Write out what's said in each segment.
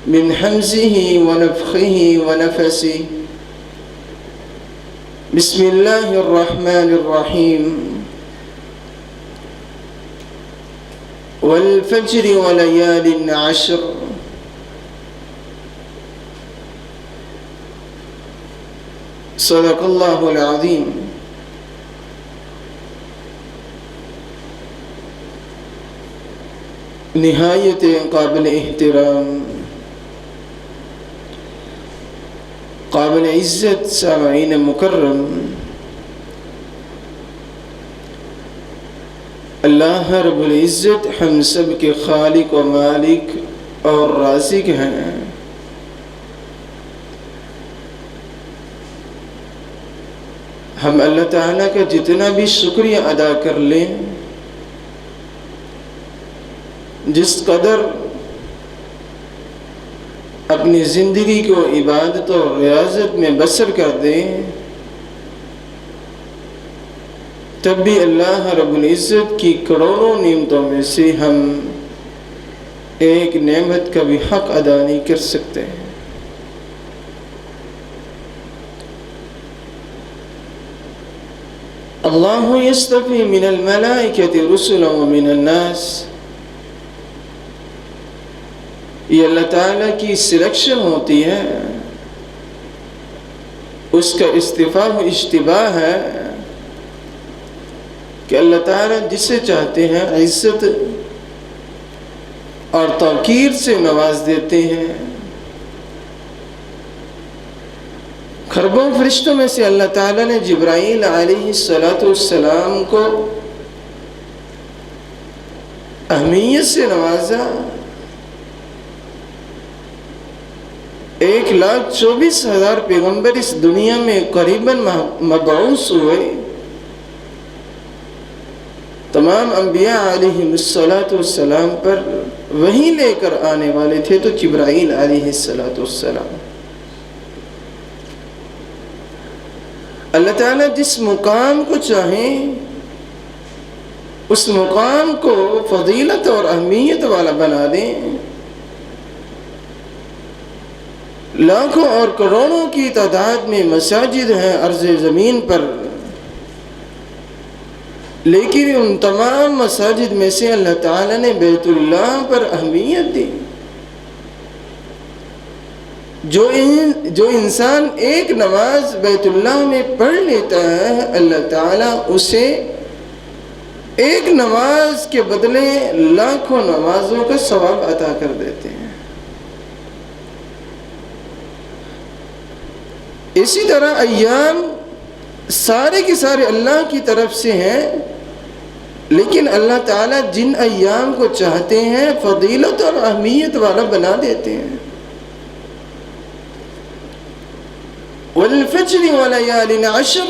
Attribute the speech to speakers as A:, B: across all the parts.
A: من حمزه ونفخه ونفسه. بسم الله الرحمن الرحيم. والفجر وليال عشر. صدق الله العظيم. نہایت قابل احترام، قابل عزت سامعین مکرم، اللہ رب العزت ہم سب کے خالق و مالک اور رازق ہیں۔ ہم اللہ تعالیٰ کا جتنا بھی شکریہ ادا کر لیں، جس قدر اپنی زندگی کو عبادت اور ریاضت میں بسر کر دیں، تب بھی اللہ رب العزت کی کروڑوں نعمتوں میں سے ہم ایک نعمت کا بھی حق ادا نہیں کر سکتے۔ اللہ یصطفی من الملائکۃ رسلا ومن الناس۔ یہ اللہ تعالیٰ کی سلیکشن ہوتی ہے، اس کا اصطفاء و اجتباء ہے کہ اللہ تعالیٰ جسے چاہتے ہیں عزت اور توقیر سے نواز دیتے ہیں۔ خربوں فرشتوں میں سے اللہ تعالیٰ نے جبرائیل علیہ السلام کو اہمیت سے نوازا۔ 1,24,000 پیغمبر اس دنیا میں قریباً مبعوث ہوئے۔ تمام انبیاء علیہ السلام پر وحی لے کر آنے والے تھے تو جبرائیل علیہ السلام۔ اللہ تعالیٰ جس مقام کو چاہیں اس مقام کو فضیلت اور اہمیت والا بنا دیں۔ لاکھوں اور کروڑوں کی تعداد میں مساجد ہیں عرض زمین پر، لیکن ان تمام مساجد میں سے اللہ تعالیٰ نے بیت اللہ پر اہمیت دی۔ جو انسان ایک نماز بیت اللہ میں پڑھ لیتا ہے، اللہ تعالیٰ اسے ایک نماز کے بدلے لاکھوں نمازوں کا ثواب عطا کر دیتے ہیں۔ اسی طرح ایام سارے کے سارے اللہ کی طرف سے ہیں، لیکن اللہ تعالیٰ جن ایام کو چاہتے ہیں فضیلت اور اہمیت والا بنا دیتے ہیں۔ والفجر وليال عشر،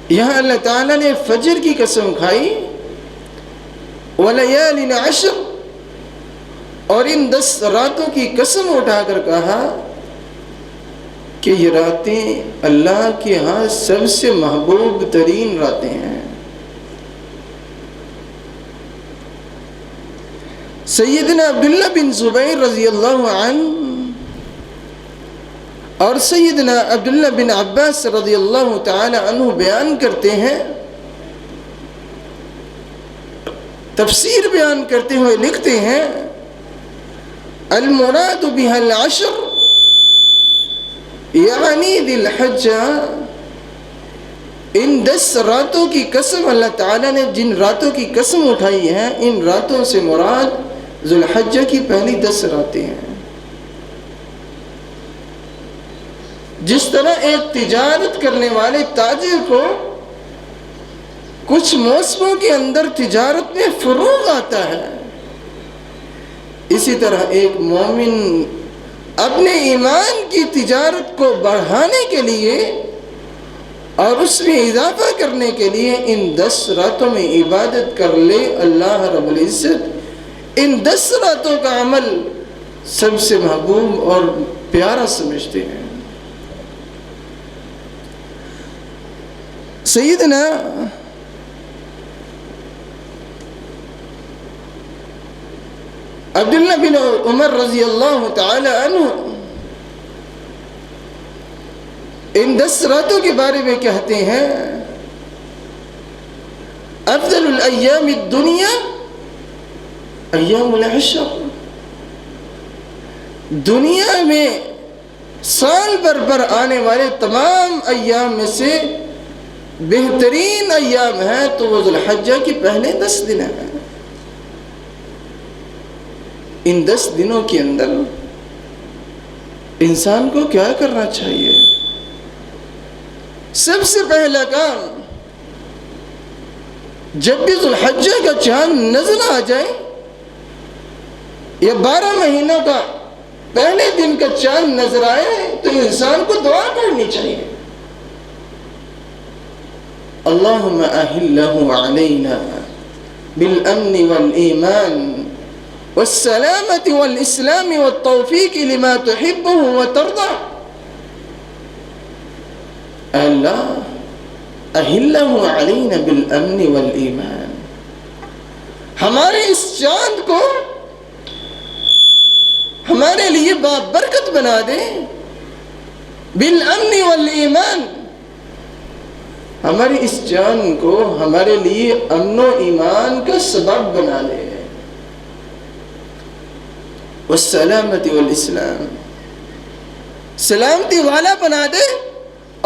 A: یہاں اللہ تعالیٰ نے فجر کی قسم کھائی، ولیال عشر، اور ان 10 راتوں کی قسم اٹھا کر کہا کہ یہ راتیں اللہ کے ہاں سب سے محبوب ترین راتیں ہیں۔ سیدنا عبداللہ بن زبیر رضی اللہ عنہ اور سیدنا عبداللہ بن عباس رضی اللہ تعالی عنہ بیان کرتے ہیں، تفسیر بیان کرتے ہوئے لکھتے ہیں، المراد بها العشر یعنی ذی الحجہ، ان 10 راتوں کی قسم اللہ تعالیٰ نے جن راتوں کی قسم اٹھائی ہے، ان راتوں سے مراد ذی الحجہ کی پہلی 10 راتیں ہیں۔ جس طرح ایک تجارت کرنے والے تاجر کو کچھ موسموں کے اندر تجارت میں فروغ آتا ہے، اسی طرح ایک مومن اپنے ایمان کی تجارت کو بڑھانے کے لیے اور اس میں اضافہ کرنے کے لیے ان 10 راتوں میں عبادت کر لے، اللہ رب العزت ان 10 راتوں کا عمل سب سے محبوب اور پیارا سمجھتے ہیں۔ سیدنا عبداللہ بن عمر رضی اللہ تعالی عنہ ان 10 راتوں کے بارے میں کہتے ہیں افضل الایام الدنیا ایام العشر، دنیا میں سال بھر پر آنے والے تمام ایام میں سے بہترین ایام ہے تو وہ ذو الحجہ کی پہلے 10 دن ہیں۔ ان 10 دنوں کے اندر انسان کو کیا کرنا چاہیے؟ سب سے پہلا کام، جب بھی ذو الحجہ کا چاند نظر آ جائے یا 12 مہینوں کا پہلے دن کا چاند نظر آئے تو انسان کو دعا کرنی چاہیے، اللہم احلہ علینا بالامن والایمان والسلامة والاسلام والتوفیق لما تحبه وترضى۔ اللہ احلہ علینا بالامن والایمان، ہمارے اس چاند کو ہمارے لیے بابرکت بنا دے، بالامن والایمان، ہمارے اس چاند کو ہمارے لیے امن و ایمان کا سبب بنا دے، والسلامة والاسلام، سلامتی والا بنا دے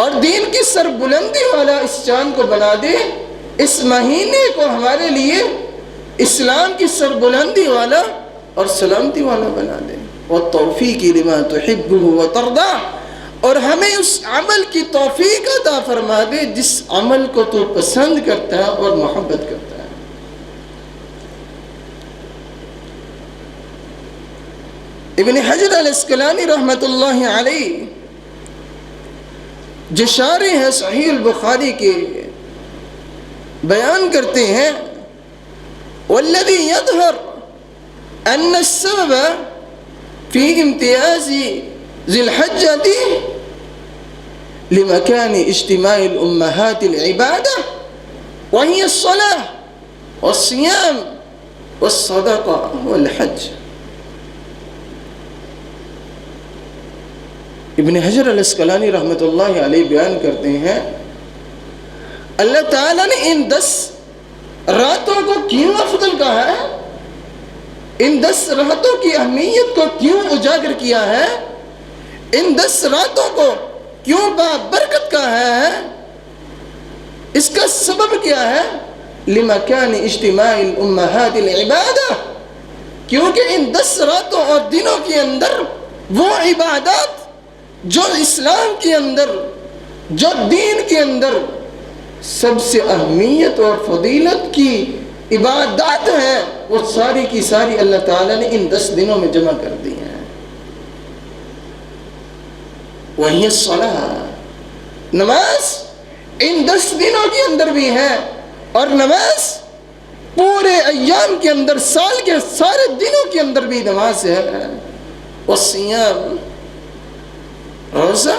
A: اور دین کی سربلندی والا اس چاند کو بنا دے، اس مہینے کو ہمارے لیے اسلام کی سربلندی والا اور سلامتی والا بنا دے، والتوفیق لما تحبه وترضى، اور ہمیں اس عمل کی توفیق عطا فرما دے جس عمل کو تو پسند کرتا ہے اور محبت کرتا ہے۔ ابن حجر الاسقلانی رحمۃ اللہ علیہ جو شارح ہیں صحیح البخاری کے، بیان کرتے ہیں والذی یظہر ان السبب فی امتیاز ذی الحجۃ لمکان اجتماع الامہات العبادہ وہی الصلاۃ والصیام والصدقہ والحج۔ ابن حجر الاسقلانی رحمۃ اللہ علیہ بیان کرتے ہیں اللہ تعالیٰ نے ان 10 راتوں کو کیوں افضل کہا ہے، ان 10 راتوں کی اہمیت کو کیوں اجاگر کیا ہے، ان 10 راتوں کو کیوں بابرکت کہا ہے، اس کا سبب کیا ہے، لمکان اجتماع الامہات العبادہ، کیونکہ ان 10 راتوں اور دنوں کے اندر وہ عبادات جو اسلام کے اندر، جو دین کے اندر سب سے اہمیت اور فضیلت کی عبادات ہیں، وہ ساری کی ساری اللہ تعالیٰ نے ان 10 دنوں میں جمع کر دی ہیں۔ وہی الصلاۃ، نماز ان 10 دنوں کے اندر بھی ہے، اور نماز پورے ایام کے اندر، سال کے سارے دنوں کے اندر بھی نماز ہے۔ والصیام، روزہ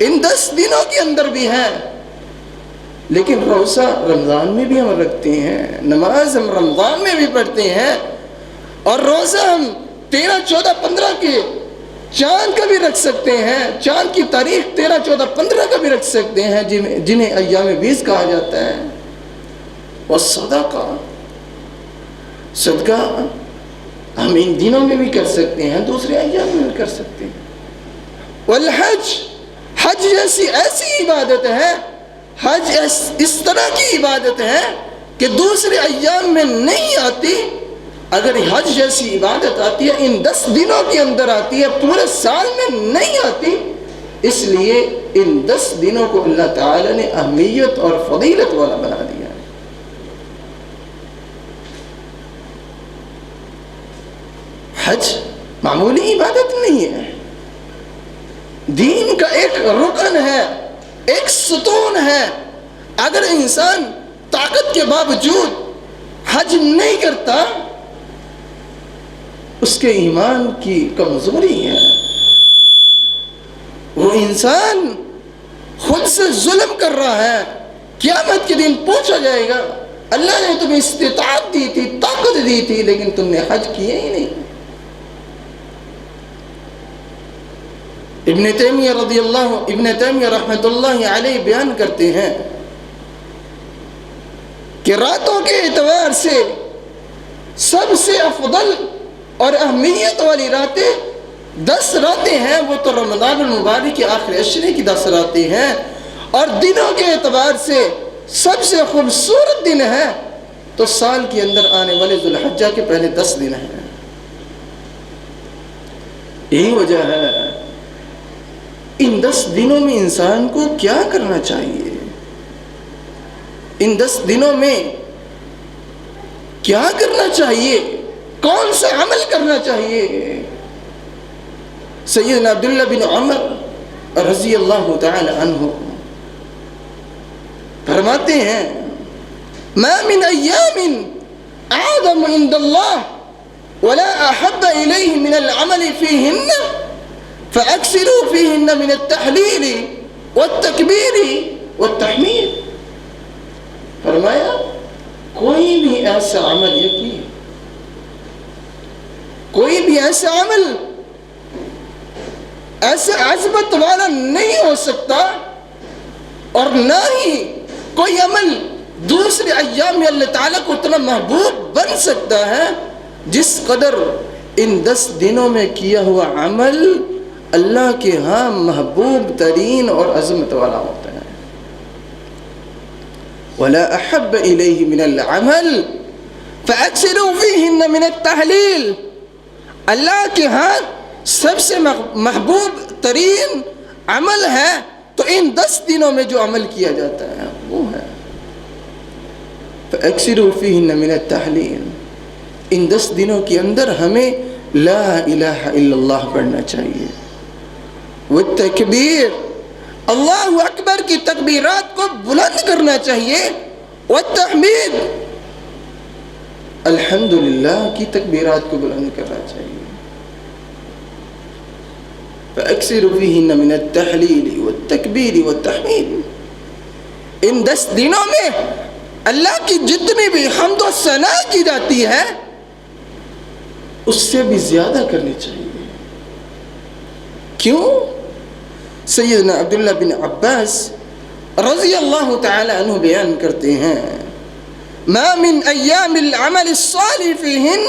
A: ان 10 دنوں کے اندر بھی ہے، لیکن روزہ رمضان میں بھی ہم رکھتے ہیں، نماز ہم رمضان میں بھی پڑھتے ہیں، اور روزہ ہم 13، 14، 15 کے چاند کا بھی رکھ سکتے ہیں، چاند کی تاریخ 13، 14، 15 کا بھی رکھ سکتے ہیں، جنہیں ایام بیس کہا جاتا ہے۔ والصدقہ، صدقہ ہم ان دنوں میں بھی کر سکتے ہیں، دوسرے ایام میں بھی کر سکتے ہیں۔ والحج، حج جیسی ایسی عبادت ہے، حج اس طرح کی عبادت ہے کہ دوسرے ایام میں نہیں آتی۔ اگر حج جیسی عبادت آتی ہے ان 10 دنوں کے اندر آتی ہے، پورے سال میں نہیں آتی، اس لیے ان 10 دنوں کو اللہ تعالی نے اہمیت اور فضیلت والا بنا دیا۔ حج معمولی عبادت نہیں ہے، دین کا ایک رکن ہے، ایک ستون ہے۔ اگر انسان طاقت کے باوجود حج نہیں کرتا، اس کے ایمان کی کمزوری ہے، وہ انسان خود سے ظلم کر رہا ہے۔ قیامت کے دن پوچھا جائے گا اللہ نے تمہیں استطاعت دی تھی، طاقت دی تھی، لیکن تم نے حج کیا ہی نہیں۔ ابن تیمیہ رحمۃ اللہ علیہ بیان کرتے ہیں کہ راتوں کے اعتبار سے سب سے افضل اور اہمیت والی راتیں 10 راتیں ہیں، وہ تو رمضان المبارک کے آخر عشرے کی 10 راتیں ہیں، اور دنوں کے اعتبار سے سب سے خوبصورت دن ہے تو سال کے اندر آنے والے ذو الحجہ کے پہلے 10 دن ہیں۔ یہی وجہ ہے ان 10 دنوں میں انسان کو کیا کرنا چاہیے، ان 10 دنوں میں کیا کرنا چاہیے، کون سا عمل کرنا چاہیے۔ سیدنا عبداللہ بن عمر رضی اللہ تعالی عنہ فرماتے ہیں ما من ایام اعظم عند اللہ ولا احب الیہ من العمل فیہن فاکثروا فیہن من التحلیل والتکبیر والتحمید۔ فرمایا کوئی بھی ایسا عمل یقین، کوئی بھی ایسا عمل ایسا عظمت والا نہیں ہو سکتا، اور نہ ہی کوئی عمل دوسرے ایام میں اللہ تعالیٰ کو اتنا محبوب بن سکتا ہے جس قدر ان 10 دنوں میں کیا ہوا عمل اللہ کے ہاں محبوب ترین اور عظمت والا ہوتا ہے۔ وَلَا أَحَبَّ إِلَيْهِ مِنَ الْعَمَلِ فَأَكْثِرُوا فِيهِنَّ مِنَ التَّحْلِيلِ۔ اللہ کے ہاں سب سے محبوب ترین عمل ہے تو ان 10 دنوں میں جو عمل کیا جاتا ہے وہ ہے فَأَكْثِرُوا فِيهِنَّ مِنَ التَّحْلِيلِ۔ ان 10 دنوں کے اندر ہمیں لا الہ الا اللہ پڑھنا چاہیے، والتکبیر، اللہ اکبر کی تکبیرات کو بلند کرنا چاہیے، والتحمید، الحمدللہ کی تکبیرات کو بلند کرنا چاہیے۔ فَأَكْثِرُوا فِيهِنَّ مِنَ التَّحْلِيلِ وَالتَّكْبِيرِ وَالتَّحْمِيدِ۔ ان 10 دنوں میں اللہ کی جتنی بھی حمد و ثنا کی جاتی ہے اس سے بھی زیادہ کرنی چاہیے۔ کیوں؟ سیدنا عبداللہ بن عباس رضی اللہ تعالی عنہ بیان کرتے ہیں ما من ایام العمل الصالح فیہن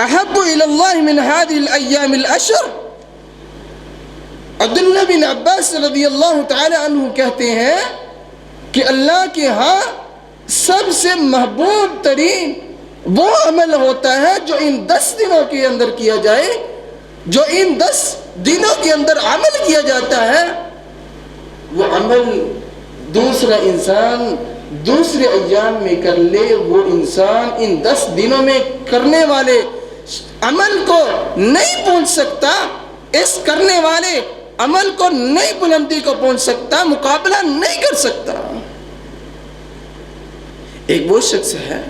A: احب الى اللہ من هذه الایام العشر۔ عبداللہ بن عباس رضی اللہ تعالی عنہ کہتے ہیں کہ اللہ کے ہاں سب سے محبوب ترین وہ عمل ہوتا ہے جو ان 10 دنوں کے اندر کیا جائے، جو ان 10 دنوں کے اندر عمل کیا جاتا ہے، وہ عمل دوسرا انسان دوسرے ایام میں کر لے، وہ انسان ان 10 دنوں میں کرنے والے عمل کو نہیں پہنچ سکتا، اس کرنے والے عمل کو نئی بلندی کو پہنچ سکتا، مقابلہ نہیں کر سکتا۔ ایک وہ شخص ہے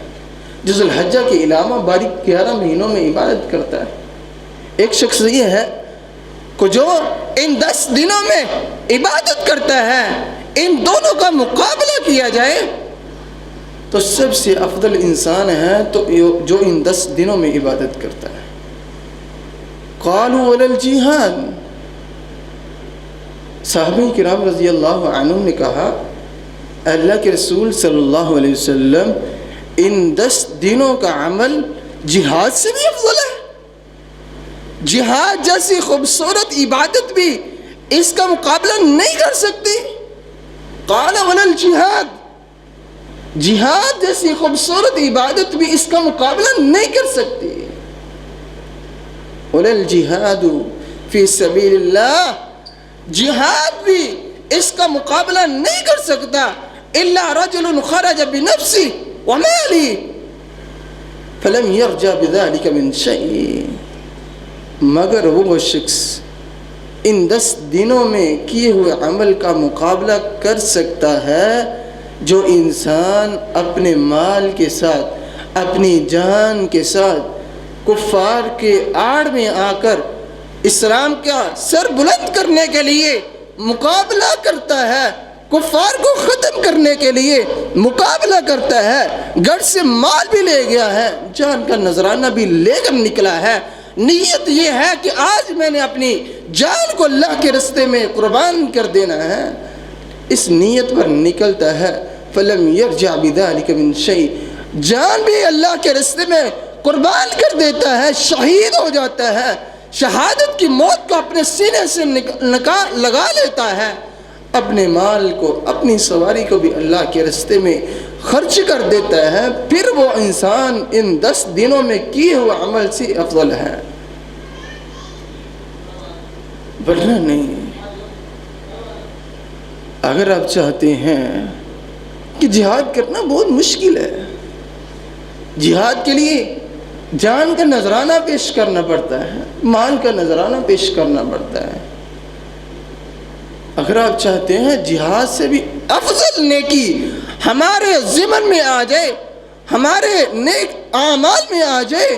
A: جو ذو الحجہ کے علاوہ باقی 11 مہینوں میں عبادت کرتا ہے، ایک شخص یہ ہے کہ جو ان 10 دنوں میں عبادت کرتا ہے، ان دونوں کا مقابلہ کیا جائے تو سب سے افضل انسان ہے تو جو ان 10 دنوں میں عبادت کرتا ہے۔ قالوا ولا الجہاد، صحابہ کرام رضی اللہ عنہم نے کہا اللہ کے رسول صلی اللہ علیہ وسلم ان 10 دنوں کا عمل جہاد سے بھی افضل ہے، جہاد جیسی خوبصورت عبادت بھی اس کا مقابلہ نہیں کر سکتی۔ قال ولا الجہاد، جہاد جیسی خوبصورت عبادت بھی اس کا مقابلہ نہیں کر سکتی۔ ولا الجہاد فی سبیل اللہ، جہاد بھی اس کا مقابلہ نہیں کر سکتا۔ الا رجل خرج بنفسه وماله فلم يرجع بذلك من شيء، مگر وہ شخص ان 10 دنوں میں کیے ہوئے عمل کا مقابلہ کر سکتا ہے جو انسان اپنے مال کے ساتھ، اپنی جان کے ساتھ کفار کے آڑ میں آ کر اسلام کا سر بلند کرنے کے لیے مقابلہ کرتا ہے، کفار کو ختم کرنے کے لیے مقابلہ کرتا ہے، گھر سے مال بھی لے گیا ہے، جان کا نذرانہ بھی لے کر نکلا ہے، نیت یہ ہے کہ آج میں نے اپنی جان کو اللہ کے راستے میں قربان کر دینا ہے، اس نیت پر نکلتا ہے، فلم یرجع بذلک من شیء، جان بھی اللہ کے راستے میں قربان کر دیتا ہے، شہید ہو جاتا ہے، شہادت کی موت کو اپنے سینے سے لگا لیتا ہے، اپنے مال کو، اپنی سواری کو بھی اللہ کے راستے میں خرچ کر دیتا ہے، پھر وہ انسان ان 10 دنوں میں کیے ہوئے عمل سے افضل ہے، ورنہ نہیں۔ اگر آپ چاہتے ہیں کہ جہاد کرنا بہت مشکل ہے، جہاد کے لیے جان کا نذرانہ پیش کرنا پڑتا ہے، مال کا نذرانہ پیش کرنا پڑتا ہے، اگر آپ چاہتے ہیں جہاد سے بھی افضل نیکی ہمارے ضمن میں آ جائے، ہمارے نیک اعمال میں آ جائے،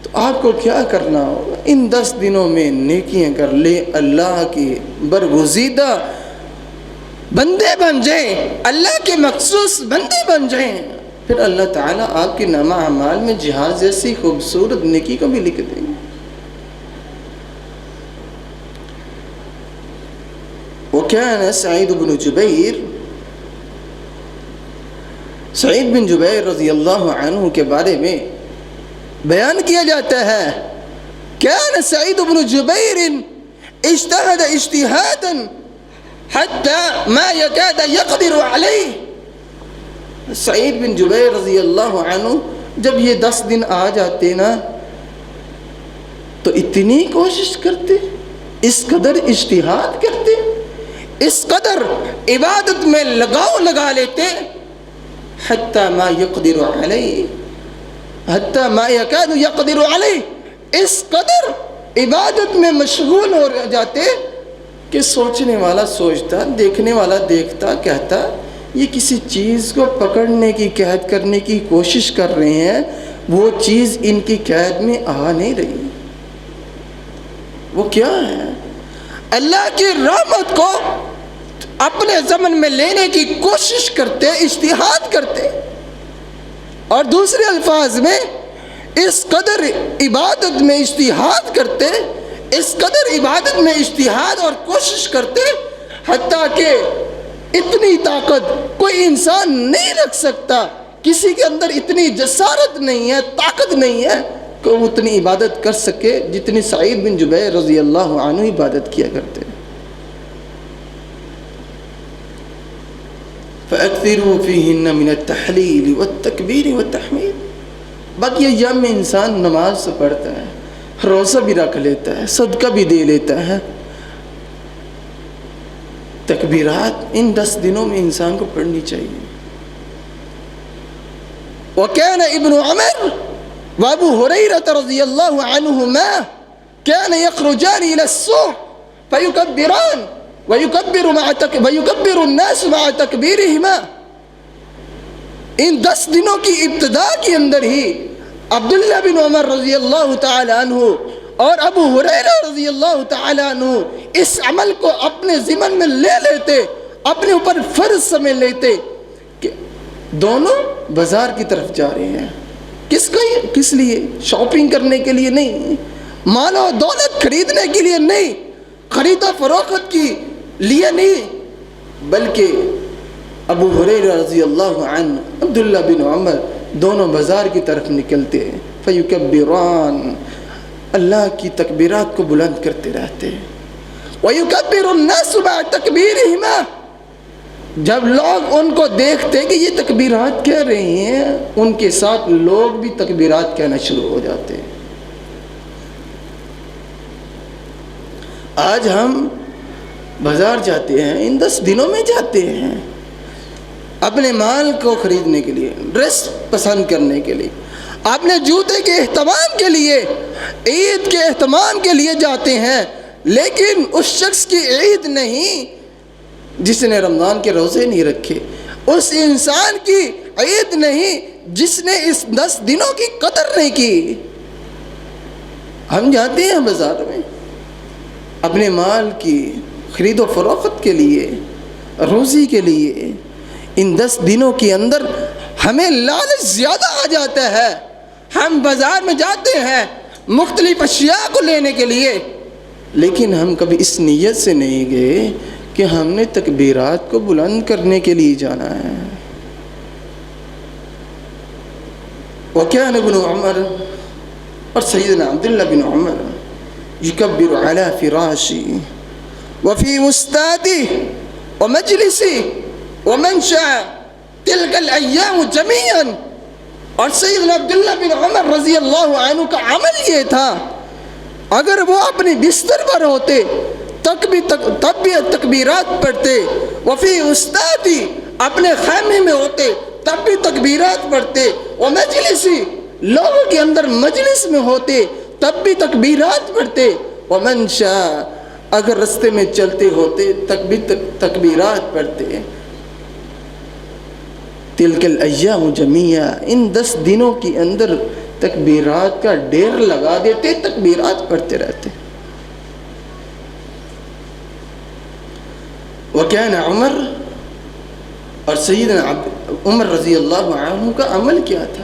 A: تو آپ کو کیا کرنا ہوگا؟ ان 10 دنوں میں نیکیاں کر لے، اللہ کی برگزیدہ بندے بن جائیں، اللہ کے مخصوص بندے بن جائیں، پھر اللہ تعالیٰ آپ کے نامہ اعمال میں جہاد جیسی خوبصورت نیکی کو بھی لکھ دیں گے۔ وكان سعيد بن جبير، سعید بن جبیر رضی اللہ عنہ کے بارے میں بیان کیا جاتا ہے، كان سعيد بن جبير اجتهد اجتهادا حتى ما يكاد يقدر عليه، سعید بن جبیر رضی اللہ عنہ جب یہ 10 دن آ جاتے نا تو اتنی کوشش کرتے، اس قدر اجتہاد کرتے، اس قدر عبادت میں لگاؤ لگا لیتے، حتی ما یقدر علیہ، حتی ما یکاد یقدر علیہ، اس قدر عبادت میں مشغول ہو جاتے کہ سوچنے والا سوچتا، دیکھنے والا دیکھتا، کہتا یہ کسی چیز کو پکڑنے کی، قید کرنے کی کوشش کر رہے ہیں، وہ چیز ان کی قید میں آ نہیں رہی، وہ کیا ہے؟ اللہ کی رحمت کو اپنے زمن میں لینے کی کوشش کرتے، اجتہاد کرتے، اور دوسرے الفاظ میں اس قدر عبادت میں اجتہاد کرتے، اس قدر عبادت میں اجتہاد اور کوشش کرتے، حتیٰ کہ اتنی طاقت کوئی انسان نہیں رکھ سکتا، کسی کے اندر اتنی جسارت نہیں ہے، طاقت نہیں ہے کہ وہ اتنی عبادت کر سکے جتنی سعید بن جبیر رضی اللہ عنہ عبادت کیا کرتے۔ فَأَكْثِرُوا فِيهِنَّ مِنَ التَّحْلِيلِ وَالتَّكْبِيرِ وَالتَّحْمِيدِ، باقی ایام میں انسان نماز سے پڑھتا ہے، روزہ بھی رکھ لیتا ہے، صدقہ بھی دے لیتا ہے، تکبیرات ان 10 دنوں میں انسان کو پڑھنی چاہیے۔ وَكَانَ ابن عمر وابو هريرة رضي الله عنهما كان يخرجان إلى السوق فيكبران ويكبر الناس مع تكبيرهما، ان 10 دنوں کی ابتدا کے اندر ہی عبداللہ بن عمر رضی اللہ تعالی عنہ اور ابو ہریرہ رضی اللہ تعالی عنہ اس عمل کو اپنے ذمن میں لے لیتے، اپنے اوپر فرض سمجھ لیتے کہ دونوں بازار کی طرف جا رہے ہیں، کس لیے؟ شاپنگ کرنے کے لیے نہیں، مال و دولت خریدنے کے لیے نہیں، خرید و فروخت کی لیے نہیں، بلکہ ابو ہریرہ رضی اللہ عنہ، عبداللہ بن عمر دونوں بازار کی طرف نکلتے، فیکبران، اللہ کی تکبیرات کو بلند کرتے رہتے، ویکبر الناس مع تکبیرہما، جب لوگ ان کو دیکھتے کہ یہ تکبیرات کہہ رہے ہیں، ان کے ساتھ لوگ بھی تکبیرات کہنا شروع ہو جاتے ہیں۔ آج ہم بازار جاتے ہیں، ان 10 دنوں میں جاتے ہیں اپنے مال کو خریدنے کے لیے، ڈریس پسند کرنے کے لیے، اپنے جوتے کے اہتمام کے لیے، عید کے اہتمام کے لیے جاتے ہیں، لیکن اس شخص کی عید نہیں جس نے رمضان کے روزے نہیں رکھے، اس انسان کی عید نہیں جس نے اس 10 دنوں کی قدر نہیں کی۔ ہم جاتے ہیں بازار میں اپنے مال کی خرید و فروخت کے لیے، روزی کے لیے ان 10 دنوں کے اندر ہمیں لالچ زیادہ آ جاتا ہے. ہم بازار میں جاتے ہیں مختلف اشیاء کو لینے کے لیے، لیکن ہم کبھی اس نیت سے نہیں گئے کہ ہم نے تکبیرات کو بلند کرنے کے لیے جانا ہے. وكان ابن عمر اور سیدنا عبداللہ بن عمر يكبر على فراشي وفي مستاده ومجلسي ومنشأ تلك الأيام جميعا. اور سیدنا عبداللہ بن عمر رضی اللہ عنہ کا عمل یہ تھا، اگر وہ اپنے بستر پر ہوتے تب بھی تکبیرات پڑھتے، وفی استادی اپنے خیمے میں ہوتے تب بھی تکبیرات پڑھتے، ومجلسی لوگوں کے اندر مجلس میں ہوتے تب بھی تکبیرات پڑھتے، ومنشا اگر رستے میں چلتے ہوتے تب بھی تکبیرات پڑھتے. تلک الایام جمیعا، ان 10 دنوں کے اندر تکبیرات کا ڈھیر لگا دیتے، تکبیرات پڑھتے رہتے. وکان عمر اور سیدنا عمر رضی اللہ عنہ کا عمل کیا تھا؟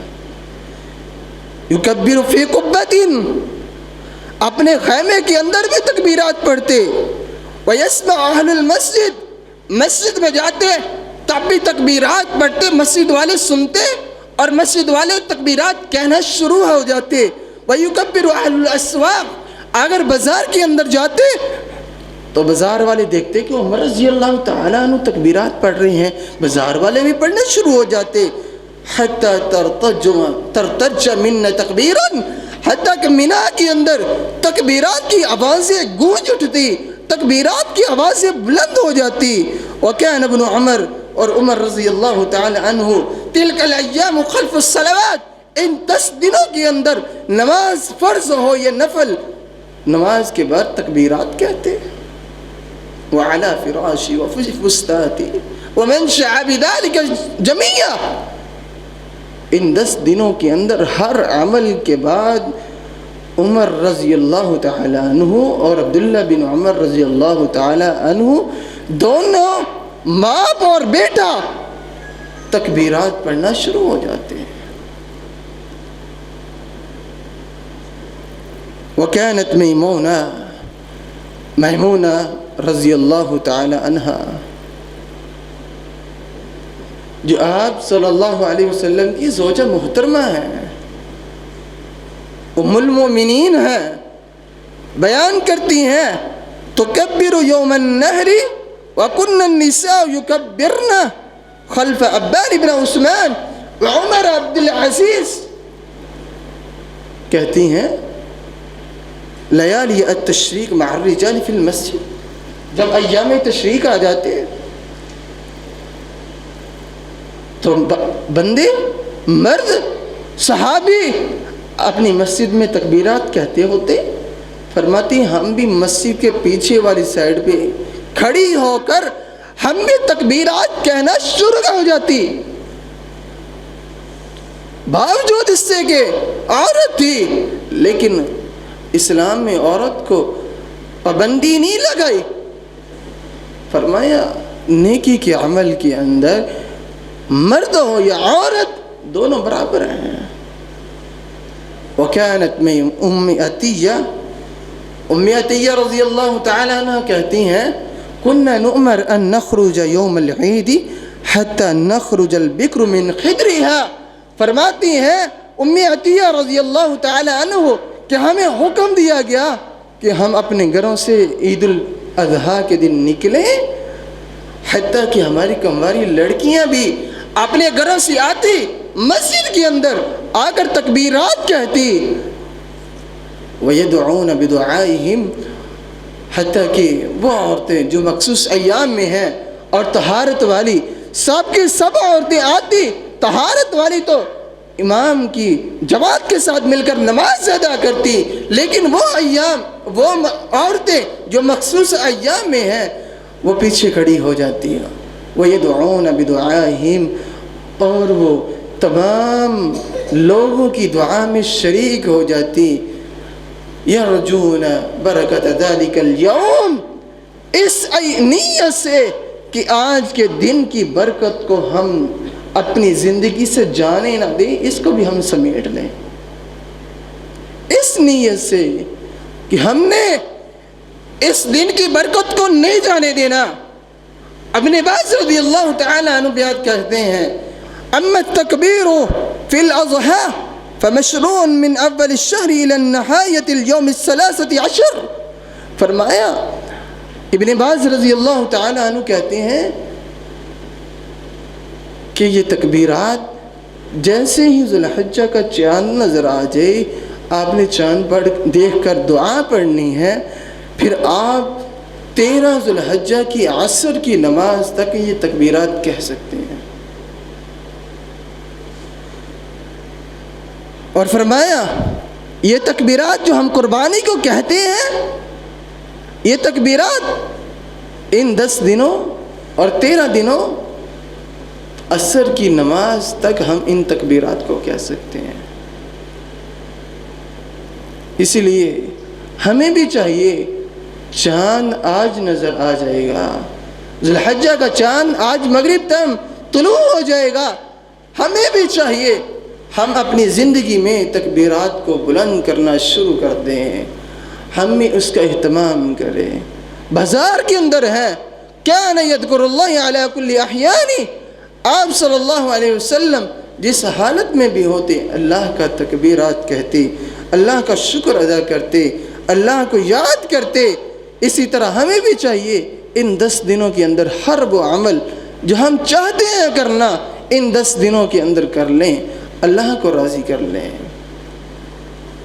A: یکبر فی قبۃ، اپنے خیمے کے اندر بھی تکبیرات پڑھتے. ویسمع اہل المسجد، مسجد میں جاتے تب بھی تکبیرات پڑھتے، مسجد والے سنتے اور مسجد والے تکبیرات کہنا شروع ہو جاتے. ویکبر اہل الاسواق، اگر بازار کے اندر جاتے تو بازار والے دیکھتے کہ عمر رضی اللہ تعالیٰ عنہ تکبیرات پڑھ رہے ہیں، بازار والے بھی پڑھنا شروع ہو جاتے. حتی ترتج من تکبیرا، حتیٰ کہ مینا کے اندر تکبیرات کی آوازیں گونج اٹھتی، تکبیرات کی آوازیں بلند ہو جاتی. وکان ابن عمر اور عمر رضی اللہ تعالی عنہ تلک الایام خلف الصلوات، ان 10 دنوں کے اندر نماز فرض ہو یا نفل، نماز کے بعد تکبیرات کہتے. وعلى فراشي وفي فستاتي ومنشأ بذلك جميعا، ان 10 دنوں کے اندر ہر عمل کے بعد عمر رضی اللہ تعالی عنہ اور عبداللہ بن عمر رضی اللہ تعالی عنہ دونوں باپ اور بیٹا تکبیرات پڑھنا شروع ہو جاتے ہیں. وكانت میمونہ رضی اللہ تعالی عنہا، جو آپ صلی اللہ علیہ وسلم کی زوجہ محترمہ ہیں، ام المؤمنین ہیں، بیان کرتی ہیں تکبر یوم النہر وکن النساء یکبرن خلف عبان بن عثمان وعمر عبد العزیز، کہتی ہیں لیالی التشریق مع الرجال فی المسجد، جب ایام تشریق آ جاتے تو بندے مرد صحابی اپنی مسجد میں تکبیرات کہتے ہوتے. فرماتی ہم بھی مسجد کے پیچھے والی سائڈ پہ کھڑی ہو کر ہم بھی تکبیرات کہنا شروع ہو جاتی، باوجود اس سے کہ عورت تھی، لیکن اسلام میں عورت کو پابندی نہیں لگائی. فرمایا نیکی کے عمل کے اندر مرد ہو یا عورت دونوں برابر ہیں. وکانت میں ام عطیہ رضی اللہ تعالی عنہ کہتی ہیں کننا نؤمر ان نخرج یوم العید حتی نخرج البکر من خدرها. فرماتی ہیں ام عطیہ رضی اللہ تعالی عنہ کہ ہمیں حکم دیا گیا کہ ہم اپنے گھروں سے عید الاضحیٰ کے دن نکلیں، حتیٰ کہ ہماری کمواری لڑکیاں بھی اپنے گھروں سے آتی، مسجد کے اندر آ کر تکبیرات کہتی. وَيَدْعُونَ بِدُعَائِهِمْ، حتیٰ کہ وہ عورتیں جو مخصوص ایام میں ہیں اور طہارت والی، سب کے سب عورتیں آتی، طہارت والی تو امام کی جماعت کے ساتھ مل کر نماز ادا کرتی، لیکن وہ ایام وہ عورتیں جو مخصوص ایام میں ہیں وہ پیچھے کھڑی ہو جاتی ہیں. وَيَدْعُونَ بِدُعَائِهِمْ، اور وہ تمام لوگوں کی دعا میں شریک ہو جاتی. یرجون برکت ذلک اليوم، اس نیت سے کہ آج کے دن کی برکت کو ہم اپنی زندگی سے جانے نہ دیں، اس کو بھی ہم سمیٹ لیں، اس نیت سے کہ ہم نے اس دن کی برکت کو نہیں جانے دینا۔ ابن عباس رضی اللہ تعالیٰ عنہ بیان کہتے ہیں، اما التکبیر فی الاضحیٰ فمشروع من اول الشہر الى نہایت اليوم الثلاثة عشر۔ فرمایا ابن عباس رضی اللہ تعالیٰ عنہ کہتے ہیں کہ یہ تکبیرات جیسے ہی ذو الحجہ کا چاند نظر آ جائے، آپ نے چاند دیکھ کر دعا پڑھنی ہے، پھر آپ 13 ذو الحجہ کی عصر کی نماز تک یہ تکبیرات کہہ سکتے ہیں۔ اور فرمایا یہ تکبیرات جو ہم قربانی کو کہتے ہیں، یہ تکبیرات ان 10 دنوں اور 13 دنوں عصر کی نماز تک ہم ان تکبیرات کو کہہ سکتے ہیں۔ اسی لیے ہمیں بھی چاہیے، چاند آج نظر آ جائے گا، ذو الحجہ کا چاند آج مغرب تک طلوع ہو جائے گا، ہمیں بھی چاہیے ہم اپنی زندگی میں تکبیرات کو بلند کرنا شروع کر دیں، ہم بھی اس کا اہتمام کریں۔ بازار کے اندر ہے کان یذکر اللہ علی کل احیان، آپ صلی اللہ علیہ وسلم جس حالت میں بھی ہوتے اللہ کا تکبیرات کہتے، اللہ کا شکر ادا کرتے، اللہ کو یاد کرتے۔ اسی طرح ہمیں بھی چاہیے ان 10 دنوں کے اندر ہر وہ عمل جو ہم چاہتے ہیں کرنا، ان 10 دنوں کے اندر کر لیں، اللہ کو راضی کر لیں۔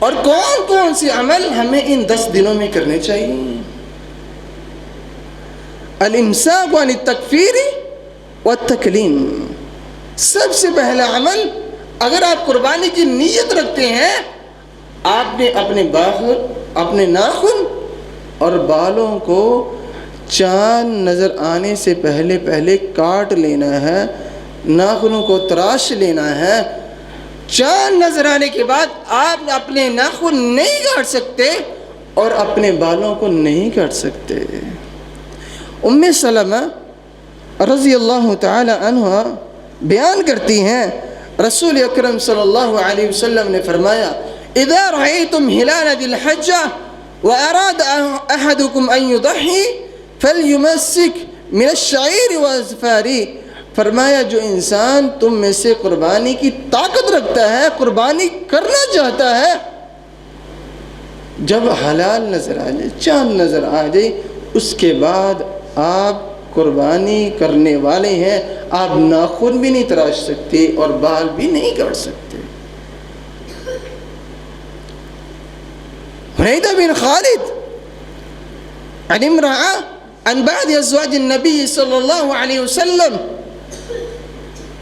A: اور کون کون سے عمل ہمیں ان 10 دنوں میں کرنے چاہیے؟ الامساک عن التکفیر والتکلیم، سب سے پہلا عمل، اگر آپ قربانی کی نیت رکھتے ہیں، آپ نے اپنے ناخن اور بالوں کو چاند نظر آنے سے پہلے کاٹ لینا ہے، ناخنوں کو تراش لینا ہے۔ چاند نظر آنے کے بعد آپ اپنے ناخن نہیں کاٹ سکتے اور اپنے بالوں کو نہیں کاٹ سکتے۔ ام سلمہ رضی اللہ تعالی عنہ بیان کرتی ہیں، رسول اکرم صلی اللہ علیہ وسلم نے فرمایا، اذا رأيتم هلال ذي الحجة وأراد أحدكم أن يضحي فليمسك من الشعير والأظفار۔ فرمایا جو انسان تم میں سے قربانی کی طاقت رکھتا ہے، قربانی کرنا چاہتا ہے، جب حلال نظر آ جائے، چاند نظر آ جائے، اس کے بعد آپ قربانی کرنے والے ہیں، آپ ناخن بھی نہیں تراش سکتے اور بال بھی نہیں کاٹ سکتے۔ حنیدہ بن خالد عن امرأة عن بعض ازواج النبی صلی اللہ علیہ وسلم،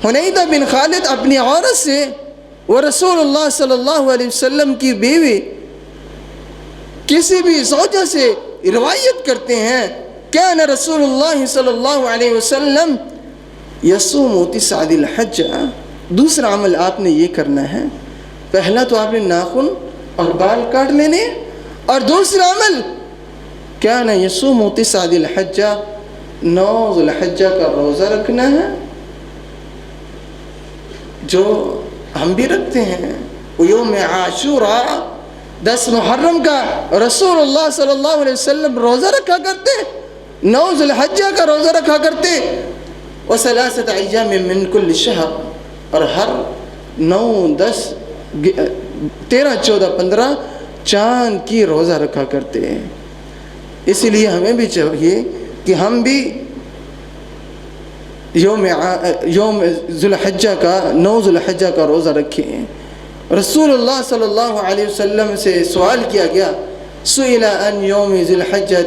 A: حنیدہ بن خالد اپنی عورت سے وہ رسول اللہ صلی اللہ علیہ وسلم کی بیوی کسی بھی زوجہ سے روایت کرتے ہیں، کان رسول اللہ صلی اللہ علیہ وسلم یصوم 9 ذی الحجہ۔ دوسرا عمل آپ نے یہ کرنا ہے، پہلا تو آپ نے ناخن اور بال کاٹ لینے، اور دوسرا عمل کان یصوم 9 ذی الحجہ، 9 ذی الحجہ کا روزہ رکھنا ہے، جو ہم بھی رکھتے ہیں۔ یوم عاشوراء 10 محرم کا رسول اللہ صلی اللہ علیہ وسلم روزہ رکھا کرتے، 9 ذی الحجہ کا روزہ رکھا کرتے، وثلاثة ایام من کل شہر، اور ہر 9 10 13 14 15 چاند کی روزہ رکھا کرتے ہیں۔ اسی لیے ہمیں بھی چاہیے کہ ہم بھی یوم ذو الحجہ کا 9 ذی الحجہ کا روزہ رکھیں۔ رسول اللہ صلی اللہ علیہ وسلم سے سوال کیا گیا، سئل عن یوم ذی الحجہ،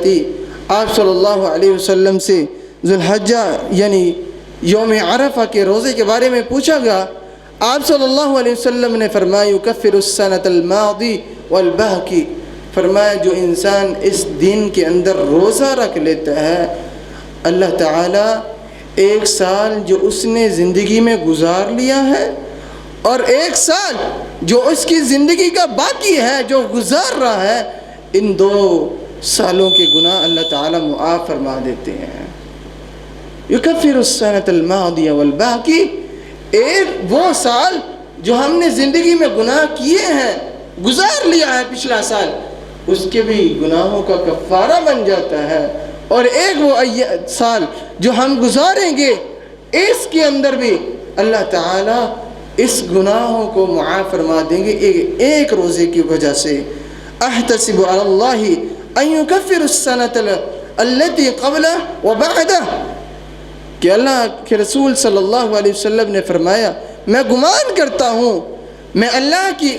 A: آپ صلی اللہ علیہ وسلم سے ذو الحجہ یعنی یوم عرفہ کے روزے کے بارے میں پوچھا گیا۔ آپ صلی اللہ علیہ وسلم نے فرمایا، یکفر السنۃ الماضی والباقی، فرمایا جو انسان اس دن کے اندر روزہ رکھ لیتا ہے، اللہ تعالیٰ 1 سال جو اس نے زندگی میں گزار لیا ہے اور 1 سال جو اس کی زندگی کا باقی ہے، جو گزار رہا ہے، ان 2 سالوں کے گناہ اللہ تعالیٰ معاف فرما دیتے ہیں۔ یکفر السنۃ الماضیہ والباقی، ایک وہ سال جو ہم نے زندگی میں گناہ کیے ہیں، گزار لیا ہے پچھلا سال، اس کے بھی گناہوں کا کفارہ بن جاتا ہے، اور ایک وہ سال جو ہم گزاریں گے اس کے اندر بھی اللہ تعالیٰ اس گناہوں کو معاف فرما دیں گے ایک روزے کی وجہ سے۔ احتسب علی اللہ ان یکفر السنۃ التی قبلہ وبعدہ، کہ اللہ کے رسول صلی اللہ علیہ وسلم نے فرمایا میں گمان کرتا ہوں، میں اللہ کی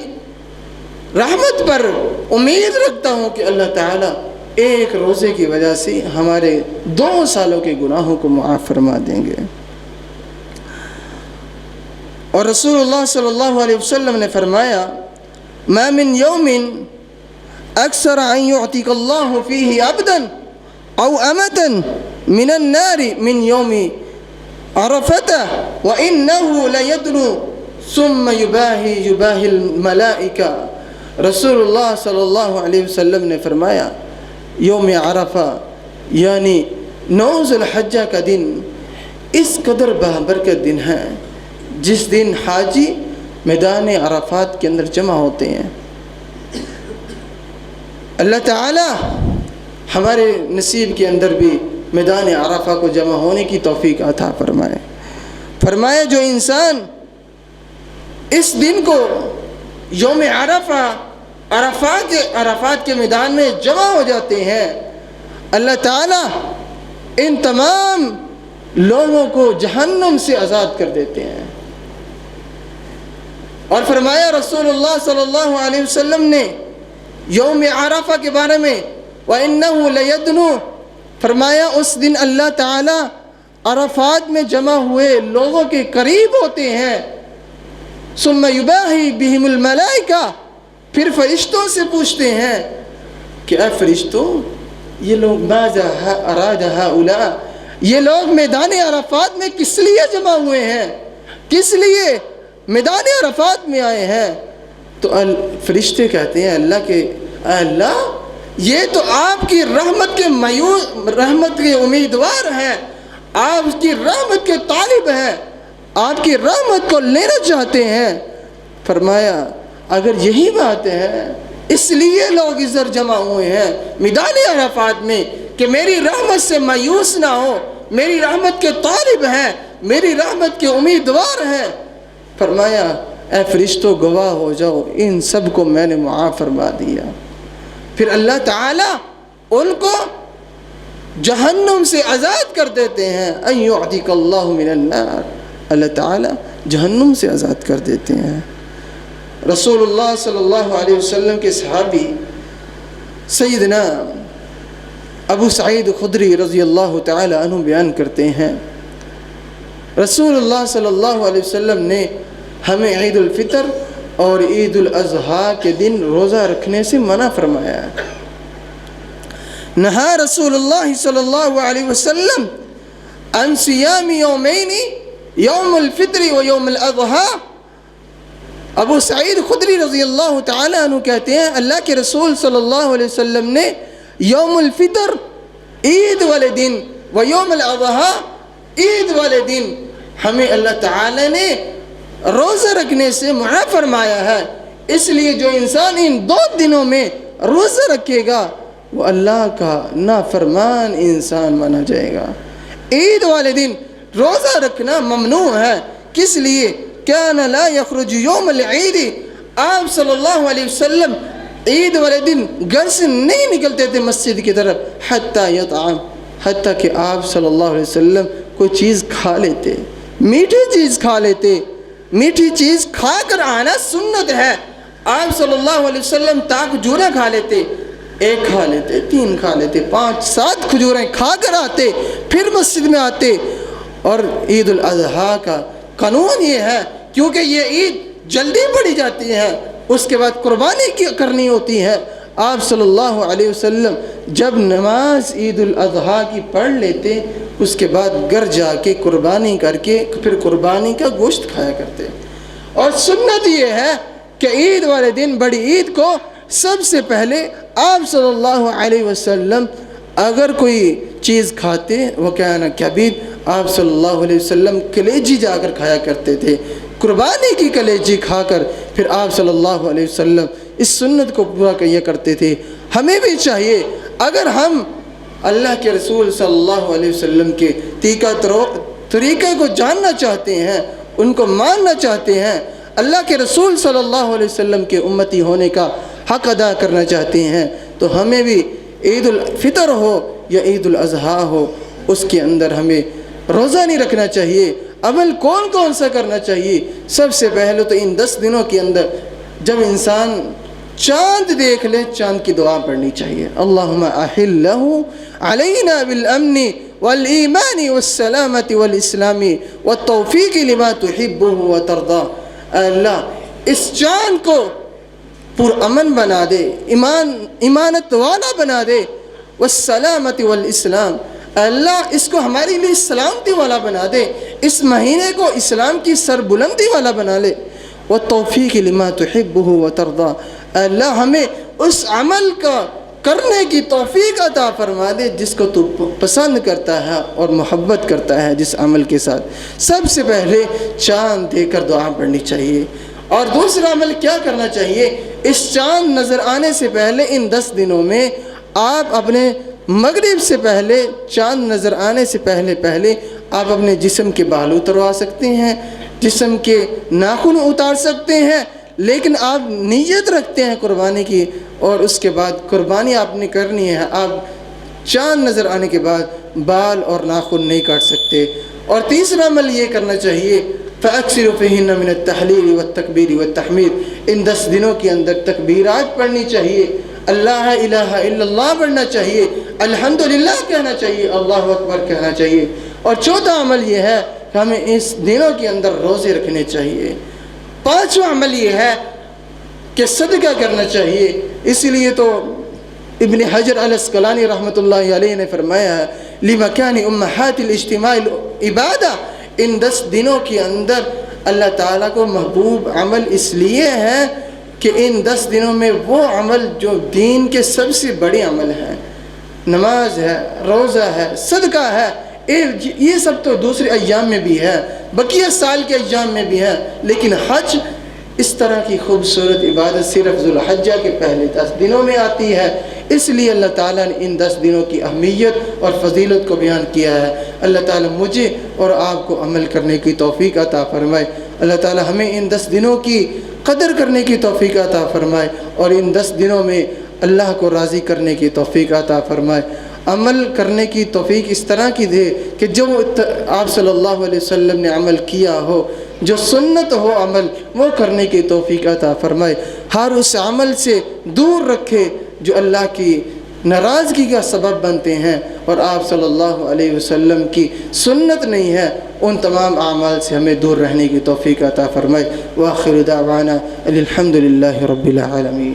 A: رحمت پر امید رکھتا ہوں کہ اللہ تعالیٰ ایک روزے کی وجہ سے ہمارے 2 سالوں کے گناہوں کو معاف فرما دیں گے۔ اور رسول اللہ صلی اللہ علیہ وسلم نے فرمایا ما من یوم اکثر ان یعتق اللہ فیہ عبدا او امتا من النار من یوم عرفت وانہ لیدنو ثم یباہی الملائکہ۔ رسول اللہ صلی اللہ علیہ وسلم نے فرمایا یوم عرفہ یعنی 9 ذی الحجہ کا دن اس قدر بابرکت دن ہے جس دن حاجی میدان عرفات کے اندر جمع ہوتے ہیں۔ اللہ تعالی ہمارے نصیب کے اندر بھی میدان عرفہ کو جمع ہونے کی توفیق عطا فرمائے۔ فرمایا جو انسان اس دن کو یوم عرفہ عرفات کے میدان میں جمع ہو جاتے ہیں، اللہ تعالیٰ ان تمام لوگوں کو جہنم سے آزاد کر دیتے ہیں۔ اور فرمایا رسول اللہ صلی اللہ علیہ وسلم نے یوم عرفہ کے بارے میں وَإِنَّهُ لَيَدْنُو، فرمایا اس دن اللہ تعالیٰ عرفات میں جمع ہوئے لوگوں کے قریب ہوتے ہیں، ثم یباہی بہم الملائکہ، پھر فرشتوں سے پوچھتے ہیں کہ اے فرشتوں یہ لوگ ماذا اراد ہؤلاء، یہ لوگ میدان عرفات میں کس لیے جمع ہوئے ہیں، کس لیے میدان عرفات میں آئے ہیں؟ تو فرشتے کہتے ہیں اللہ یہ تو آپ کی رحمت کے امیدوار ہیں، آپ کی رحمت کے طالب ہیں، آپ کی رحمت کو لینا چاہتے ہیں۔ فرمایا اگر یہی بات ہے اس لیے لوگ ادھر جمع ہوئے ہیں میدان عرفات میں کہ میری رحمت سے مایوس نہ ہو، میری رحمت کے طالب ہیں، میری رحمت کے امیدوار ہیں، فرمایا اے فرشتوں گواہ ہو جاؤ ان سب کو میں نے معاف فرما دیا۔ پھر اللہ تعالیٰ ان کو جہنم سے آزاد کر دیتے ہیں، ان یعتق اللہ من النار، اللہ تعالیٰ جہنم سے آزاد کر دیتے ہیں۔ رسول اللہ صلی اللہ علیہ وسلم کے صحابی سیدنا ابو سعید خدری رضی اللہ تعالی عنہ بیان کرتے ہیں رسول اللہ صلی اللہ علیہ وسلم نے ہمیں عید الفطر اور عید الاضحیٰ کے دن روزہ رکھنے سے منع فرمایا۔ نہا رسول اللہ صلی اللہ علیہ وسلم عن صیام یومین، یوم الفطر و یوم الاضحیٰ۔ ابو سعید خدری رضی اللہ تعالی عنہ کہتے ہیں اللہ کے رسول صلی اللہ علیہ وسلم نے یوم الفطر عید والے دن و یوم الاضحیٰ عید والے دن ہمیں اللہ تعالی نے روزہ رکھنے سے منع فرمایا ہے، اس لیے جو انسان ان 2 دنوں میں روزہ رکھے گا وہ اللہ کا نافرمان انسان مانا جائے گا۔ عید والے دن روزہ رکھنا ممنوع ہے، کس لیے؟ کان لا یخرج یوم العید، آپ صلی اللہ علیہ وسلم عید والے دن گھر سے نہیں نکلتے تھے مسجد کی طرف حتی یطعم، حتیٰ کہ آپ صلی اللہ علیہ وسلم کوئی چیز کھا لیتے، میٹھی چیز کھا لیتے۔ میٹھی چیز کھا کر آنا سنت ہے، آپ صلی اللہ علیہ وسلم کھجوریں کھا لیتے، 1 کھا لیتے، 3 کھا لیتے، 5 7 کھجوریں کھا کر آتے، پھر مسجد میں آتے۔ اور عید الاضحیٰ کا قانون یہ ہے کیونکہ یہ عید جلدی پڑی جاتی ہے، اس کے بعد قربانی کرنی ہوتی ہے، آپ صلی اللہ علیہ وسلم جب نماز عید الاضحیٰ کی پڑھ لیتے اس کے بعد گھر جا کے قربانی کر کے پھر قربانی کا گوشت کھایا کرتے۔ اور سنت یہ ہے کہ عید والے دن بڑی عید کو سب سے پہلے آپ صلی اللہ علیہ وسلم اگر کوئی چیز کھاتے وہ کان کبید، آپ صلی اللہ علیہ وسلم کلیجی جا کر کھایا کرتے تھے، قربانی کی کلیجی کھا کر پھر آپ صلی اللہ علیہ وسلم اس سنت کو پورا کیا کرتے تھے۔ ہمیں بھی چاہیے اگر ہم اللہ کے رسول صلی اللہ علیہ وسلم کے طریقے کو جاننا چاہتے ہیں، ان کو ماننا چاہتے ہیں، اللہ کے رسول صلی اللہ علیہ وسلم کے امتی ہونے کا حق ادا کرنا چاہتے ہیں، تو ہمیں بھی عید الفطر ہو یا عید الاضحیٰ ہو، اس کے اندر ہمیں روزہ نہیں رکھنا چاہیے۔ عمل کون کون سا کرنا چاہیے؟ سب سے پہلے تو ان 10 دنوں کے اندر جب انسان چاند دیکھ لے، چاند کی دعا پڑھنی چاہیے، اللہم احلہ علینا بالامن والایمان والسلامت والاسلام والتوفیق لما تحبہ وترضا۔ اے اللہ اس چاند کو پرامن بنا دے، ایمانت والا بنا دے، والسلامت والاسلام، اے اللہ اس کو ہمارے لیے سلامتی والا بنا دے، اس مہینے کو اسلام کی سربلندی والا بنا لے، والتوفیق لما تحبہ وترضا، اے اللہ ہمیں اس عمل کا کرنے کی توفیق عطا فرما دے جس کو تو پسند کرتا ہے اور محبت کرتا ہے جس عمل کے ساتھ۔ سب سے پہلے چاند دیکھ کر دعا پڑھنی چاہیے۔ اور دوسرا عمل کیا کرنا چاہیے؟ اس چاند نظر آنے سے پہلے ان 10 دنوں میں آپ اپنے مغرب سے پہلے، چاند نظر آنے سے پہلے آپ اپنے جسم کے بال اتروا سکتے ہیں، جسم کے ناخن اتار سکتے ہیں، لیکن آپ نیت رکھتے ہیں قربانی کی، اور اس کے بعد قربانی آپ نے کرنی ہے، آپ چاند نظر آنے کے بعد بال اور ناخن نہیں کاٹ سکتے۔ اور تیسرا عمل یہ کرنا چاہیے، فَأَكْثِرُوا فِيهِنَّ مِنَ التَّحْلِيلِ وَالتَّكْبِيرِ وَالتَّحْمِيدِ، ان 10 دنوں کے اندر تکبیرات پڑھنی چاہیے، اللہ الہ الا اللہ پڑھنا چاہیے، الحمدللہ کہنا چاہیے، اللہ اکبر کہنا چاہیے۔ اور چوتھا عمل یہ ہے کہ ہمیں اس دنوں کے اندر روزے رکھنے چاہیے۔ پانچواں عمل یہ ہے کہ صدقہ کرنا چاہیے۔ اس لیے تو ابن حجر العسقلانی رحمۃ اللہ علیہ نے فرمایا ہے لِمَكَانِ أُمَّهَاتِ الْاجْتِمَاعِ الْعِبَادَةِ، ان 10 دنوں کے اندر اللہ تعالیٰ کو محبوب عمل اس لیے ہے کہ ان 10 دنوں میں وہ عمل جو دین کے سب سے بڑے عمل ہیں، نماز ہے، روزہ ہے، صدقہ ہے، یہ سب تو دوسرے ایام میں بھی ہے، بقیہ سال کے ایام میں بھی ہے، لیکن حج اس طرح کی خوبصورت عبادت صرف ذوالحجہ کے پہلے 10 دنوں میں آتی ہے۔ اس لیے اللہ تعالیٰ نے ان 10 دنوں کی اہمیت اور فضیلت کو بیان کیا ہے۔ اللہ تعالیٰ مجھے اور آپ کو عمل کرنے کی توفیق عطا فرمائے۔ اللہ تعالیٰ ہمیں ان 10 دنوں کی قدر کرنے کی توفیق عطا فرمائے، اور ان 10 دنوں میں اللہ کو راضی کرنے کی توفیق عطا فرمائے، عمل کرنے کی توفیق اس طرح کی دے کہ جو آپ صلی اللہ علیہ وسلم نے عمل کیا ہو، جو سنت ہو عمل، وہ کرنے کی توفیق عطا فرمائے، ہر اس عمل سے دور رکھے جو اللہ کی ناراضگی کا سبب بنتے ہیں اور آپ صلی اللہ علیہ وسلم کی سنت نہیں ہے، ان تمام اعمال سے ہمیں دور رہنے کی توفیق عطا فرمائے۔ وآخر دعوانا الحمد للہ رب العالمین۔